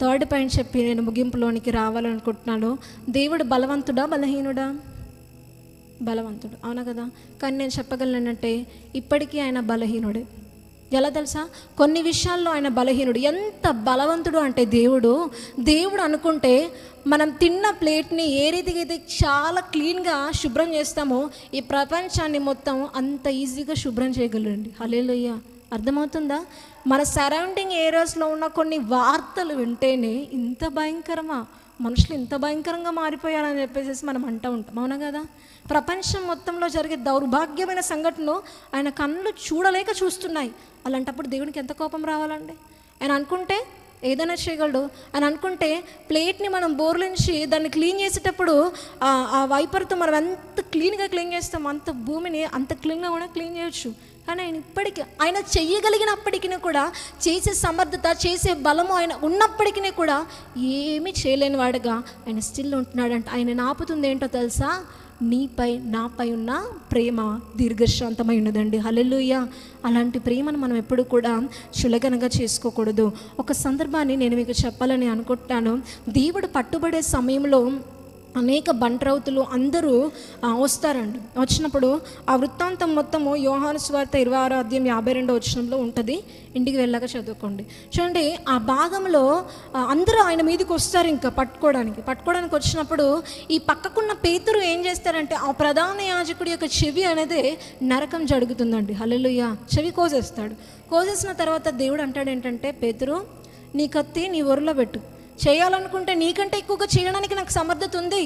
Third point చెప్పి నేను ముగింపులోనికి రావాలనుకుంటున్నాను. దేవుడు బలవంతుడా బలహీనుడా? బలవంతుడు, అవునా కదా? కానీ నేను చెప్పగలనంటే ఇప్పటికీ ఆయన బలహీనుడే. ఎలా తెలుసా? కొన్ని విషయాల్లో ఆయన బలహీనుడు. ఎంత బలవంతుడు అంటే దేవుడు అనుకుంటే మనం తిన్న ప్లేట్ని ఏ రీతిగా అయితే చాలా క్లీన్గా శుభ్రం చేస్తామో ఈ ప్రపంచాన్ని మొత్తం అంత ఈజీగా శుభ్రం చేయగలరండి. హల్లెలూయా. అర్థమవుతుందా? మన సరౌండింగ్ ఏరియాస్లో ఉన్న కొన్ని వార్తలు వింటేనే ఇంత భయంకరమా, మనుషులు ఇంత భయంకరంగా మారిపోయారని చెప్పేసి మనం అంటూ ఉంటాం, అవునా కదా? ప్రపంచం మొత్తంలో జరిగే దౌర్భాగ్యమైన సంఘటనలు ఆయన కళ్ళు చూడలేక చూస్తున్నాయి. అలాంటప్పుడు దేవునికి ఎంత కోపం రావాలండి? ఆయన అనుకుంటే ఏదైనా చేయగలడు. అని అనుకుంటే ప్లేట్ని మనం బోర్లించి దాన్ని క్లీన్ చేసేటప్పుడు ఆ వైపర్తో మనం ఎంత క్లీన్గా క్లీన్ చేస్తాం అంత భూమిని అంత క్లీన్గా కూడా క్లీన్ చేయొచ్చు. కానీ ఆయన ఇప్పటికీ ఆయన చెయ్యగలిగినప్పటికీ కూడా, చేసే సమర్థత చేసే బలము ఆయన ఉన్నప్పటికీ కూడా ఏమీ చేయలేని వాడుగా ఆయన స్టిల్ ఉంటున్నాడంట. ఆయన ఆపుతుంది ఏంటో తెలుసా? నీపై నాపై ఉన్న ప్రేమ దీర్ఘశాంతమై ఉన్నదండి. హల్లెలూయా. అలాంటి ప్రేమను మనం ఎప్పుడు కూడా చులకనగా చేసుకోకూడదు. ఒక సందర్భాన్ని నేను మీకు చెప్పాలని అనుకుంటున్నాను. దేవుడు పట్టుబడే సమయంలో అనేక బంట్రౌతులు అందరూ వస్తారండి. వచ్చినప్పుడు ఆ వృత్తాంతం మొత్తము యోహాను సువార్త 26:52 వచనంలో ఉంటుంది. ఇంటికి వెళ్ళాక చదువుకోండి. చూడండి, ఆ భాగంలో అందరూ ఆయన మీదకి వస్తారు ఇంకా పట్టుకోవడానికి వచ్చినప్పుడు ఈ పక్కకున్న పేతురు ఏం చేస్తారంటే ఆ ప్రధాన యాజకుడి యొక్క చెవి అనేది నరకం జరుగుతుందండి. హల్లెలూయా. చెవి కోసేసిన తర్వాత దేవుడు అంటాడు ఏంటంటే, పేతురు నీ కత్తి నీ ఒరిలో పెట్టు, చేయాలనుకుంటే నీకంటే ఎక్కువగా చేయడానికి నాకు సమర్థత ఉంది.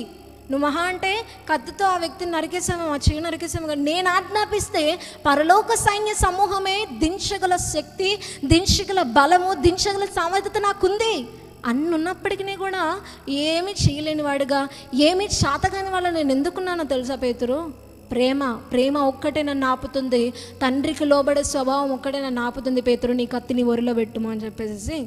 నువ్వు మహా అంటే కత్తితో ఆ వ్యక్తిని నరికేసాము, ఆ చెయ్యి నరికేసాము, కానీ నేను ఆజ్ఞాపిస్తే పరలోక సైన్య సమూహమే దించగల శక్తి, దించగల బలము, దించగల సమర్థత నాకుంది అన్ని ఉన్నప్పటికీ కూడా ఏమీ చేయలేని వాడుగా, ఏమీ శాతగాని వాళ్ళ నేను ఎందుకున్నానో తెలుసా పేతురు? ప్రేమ ఒక్కటే నన్ను ఆపుతుంది. తండ్రికి లోబడే స్వభావం ఒక్కటే నన్ను ఆపుతుంది. పేతురు నీ కత్తిని ఒరిలో పెట్టుమా అని చెప్పేసి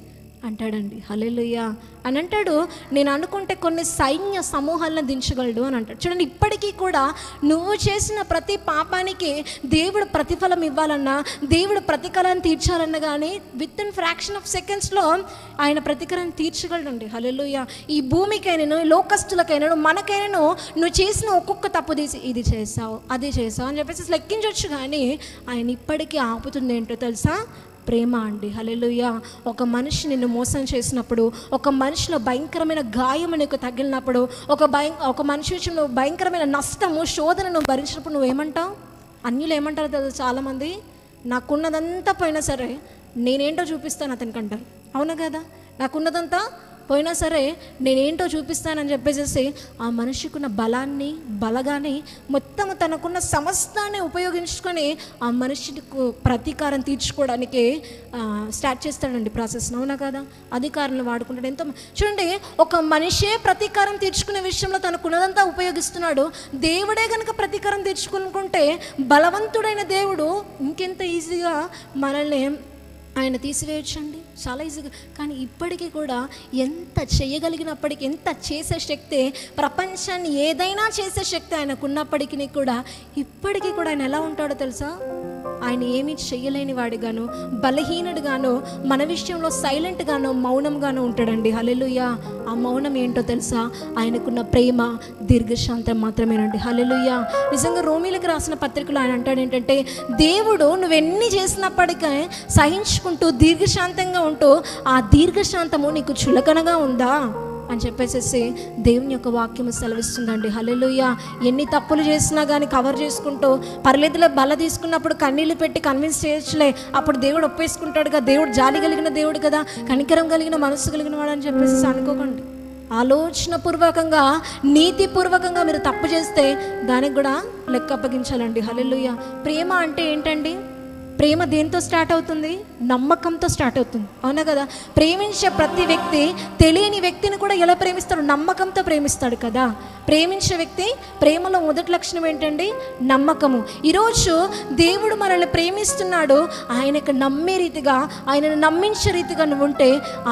అంటాడండి. హల్లెలూయా. అని అంటాడు, నేను అనుకుంటే కొన్ని సైన్య సమూహాలను దించగలడు అని అంటాడు. చూడండి, ఇప్పటికీ కూడా నువ్వు చేసిన ప్రతి పాపానికి దేవుడు ప్రతిఫలం ఇవ్వాలన్నా, దేవుడు ప్రతిఫలాన్ని తీర్చాలన్నా కానీ విత్ ఇన్ ఫ్రాక్షన్ ఆఫ్ సెకండ్స్లో ఆయన ప్రతిఫలాన్ని తీర్చగలడండి. హల్లెలూయా. ఈ భూమికైనా, లోకస్తులకైనా, మనకైనా నువ్వు చేసిన ఒక్కొక్క తప్పు తీసి ఇది చేసావు, అది చేసావు అని చెప్పేసి లెక్కించవచ్చు. కానీ ఆయన ఇప్పటికీ ఆపుతుంది ఏంటో తెలుసా? ప్రేమ అండి. హల్లెలూయా. ఒక మనిషి నిన్ను మోసం చేసినప్పుడు, ఒక మనిషిలో భయంకరమైన గాయం నీకు తగిలినప్పుడు, ఒక మనిషి విషయంలో భయంకరమైన నష్టము, శోధనను భరించినప్పుడు నువ్వేమంటావు? అన్యులు ఏమంటారు తెలుసు? చాలామంది నాకున్నదంతా పోయినా సరే నేనేంటో చూపిస్తాను అతనికి అంటారు, అవునా కదా? నాకున్నదంతా పోయినా సరే నేనేంటో చూపిస్తానని చెప్పేసి ఆ మనిషికున్న బలగాన్ని మొత్తం తనకున్న సమస్తాన్ని ఉపయోగించుకొని ఆ మనిషికి ప్రతీకారం తీర్చుకోవడానికి స్టార్ట్ చేస్తాడండి ప్రాసెస్, అవునా కదా? అధికారులను వాడుకుంటాడు. ఎంతో చూడండి, ఒక మనిషే ప్రతీకారం తీర్చుకునే విషయంలో తనకున్నదంతా ఉపయోగిస్తున్నాడు. దేవుడే కనుక ప్రతీకారం తీర్చుకుంటే బలవంతుడైన దేవుడు ఇంకెంత ఈజీగా మనల్ని ఆయన తీసివేయచ్చండి, చాలా ఈజీగా. కానీ ఇప్పటికీ కూడా ఎంత చేయగలిగినప్పటికీ, ఎంత చేసే శక్తి, ప్రపంచాన్ని ఏదైనా చేసే శక్తి ఆయనకున్నప్పటికీ కూడా ఇప్పటికీ కూడా ఆయన ఎలా ఉంటాడో తెలుసా? ఆయన ఏమీ చేయలేని వాడిగాను, బలహీనుడిగాను, మన విషయంలో సైలెంట్గాను, మౌనంగాను ఉంటాడండి. హల్లెలూయా. ఆ మౌనం ఏంటో తెలుసా? ఆయనకున్న ప్రేమ దీర్ఘశాంతం మాత్రమేనండి. హల్లెలూయా. నిజంగా రోమీలకు రాసిన పత్రికలో ఆయన అంటాడు ఏంటంటే, దేవుడు నువ్వెన్ని చేసినప్పటికీ సహించుకుంటూ దీర్ఘశాంతంగా ఉంటూ ఆ దీర్ఘశాంతము నీకు చులకనగా ఉందా అని చెప్పేసి దేవుని యొక్క వాక్యము సెలవిస్తుందండి. హల్లెలూయా. ఎన్ని తప్పులు చేసినా కానీ కవర్ చేసుకుంటూ పర్లేదులే, బల తీసుకున్నప్పుడు కన్నీళ్ళు పెట్టి కన్విన్స్ చేయొచ్చులే, అప్పుడు దేవుడు ఒప్పేసుకుంటాడుగా, దేవుడు జాలి కలిగిన దేవుడు కదా, కనికరం కలిగిన మనసు కలిగిన వాడు అని చెప్పేసి అనుకోకండి. ఆలోచనపూర్వకంగా, నీతిపూర్వకంగా మీరు తప్పు చేస్తే దానికి కూడా లెక్క అప్పగించాలండి. హల్లెలూయా. ప్రేమ అంటే ఏంటండి? ప్రేమ దేంతో స్టార్ట్ అవుతుంది? నమ్మకంతో స్టార్ట్ అవుతుంది, అవునా కదా? ప్రేమించే ప్రతి వ్యక్తి తెలియని వ్యక్తిని కూడా ఎలా ప్రేమిస్తాడు? నమ్మకంతో ప్రేమిస్తాడు కదా. ప్రేమించే వ్యక్తి ప్రేమలో మొదటి లక్షణం ఏంటండి? నమ్మకము. ఈరోజు దేవుడు మనల్ని ప్రేమిస్తున్నాడు, ఆయనకు నమ్మే రీతిగా, ఆయనను నమ్మించే రీతిగా నువ్వు ఉంటే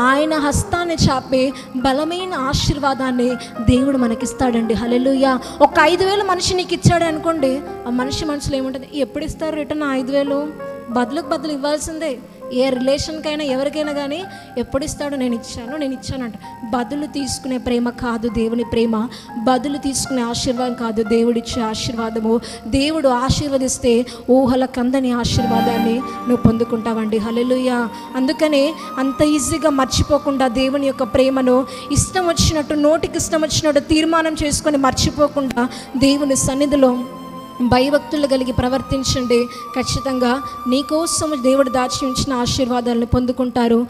ఆయన హస్తాన్ని చాపి బలమైన ఆశీర్వాదాన్ని దేవుడు మనకిస్తాడండి. హల్లెలూయా. ఒక 5,000 మనిషి నీకు ఇచ్చాడు అనుకోండి, ఆ మనిషి మనసులో ఏముంటుంది? ఎప్పుడు ఇస్తారు రిటర్న్ 5,000? బదులుకు బదులు ఇవ్వాల్సిందే. ఏ రిలేషన్కైనా ఎవరికైనా కానీ ఎప్పుడు ఇస్తాడు? నేను ఇచ్చానంట. బదులు తీసుకునే ప్రేమ కాదు దేవుని ప్రేమ, బదులు తీసుకునే ఆశీర్వాదం కాదు దేవుడిచ్చే ఆశీర్వాదము. దేవుడు ఆశీర్వదిస్తే ఊహల కందని ఆశీర్వాదాన్ని నువ్వు పొందుకుంటావండి. హల్లెలూయా. అందుకనే అంత ఈజీగా మర్చిపోకుండా దేవుని యొక్క ప్రేమను ఇష్టం వచ్చినట్టు, నోటికి ఇష్టం వచ్చినట్టు తీర్మానం చేసుకొని మర్చిపోకుండా దేవుని సన్నిధిలో భయభక్తులు కలిగి ప్రవర్తించండి. ఖచ్చితంగా నీకోసం దేవుడు దాచి ఉంచిన ఆశీర్వాదాలను పొందుకుంటారు.